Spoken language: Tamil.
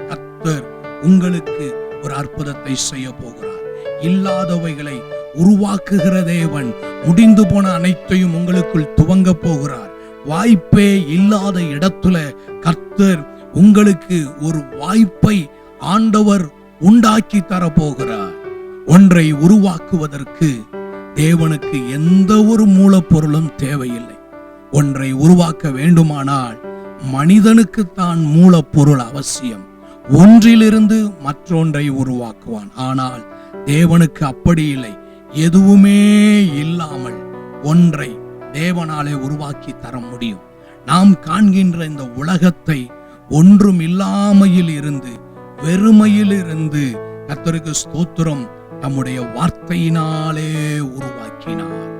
கர்த்தர் உங்களுக்கு ஒரு அற்புதத்தை செய்ய போகிறார். இல்லாதவைகளை உருவாக்குகிற தேவன் முடிந்து போன அனைத்தையும் உங்களுக்குள் துவங்க போகிறார். வாய்ப்பே இல்லாத இடத்துல கர்த்தர் உங்களுக்கு ஒரு வாய்ப்பை ஆண்டவர் உண்டாக்கி தரப்போகிறார். ஒன்றை உருவாக்குவதற்கு தேவனுக்கு எந்த ஒரு மூலப்பொருளும் தேவையில்லை. ஒன்றை உருவாக்க வேண்டுமானால் மனிதனுக்குத்தான் மூலப்பொருள் அவசியம். ஒன்றிலிருந்து மற்றொன்றை உருவாக்குவான். ஆனால் தேவனுக்கு அப்படி இல்லை. எதுவுமே இல்லாமல் ஒன்றை தேவனாலே உருவாக்கி தர முடியும். நாம் காண்கின்ற இந்த உலகத்தை ஒன்றும் இல்லாமையில் இருந்து, வெறுமையில் இருந்து கர்த்தருக்கு ஸ்தோத்திரம், தம்முடைய வார்த்தையினாலே உருவாக்கினார்.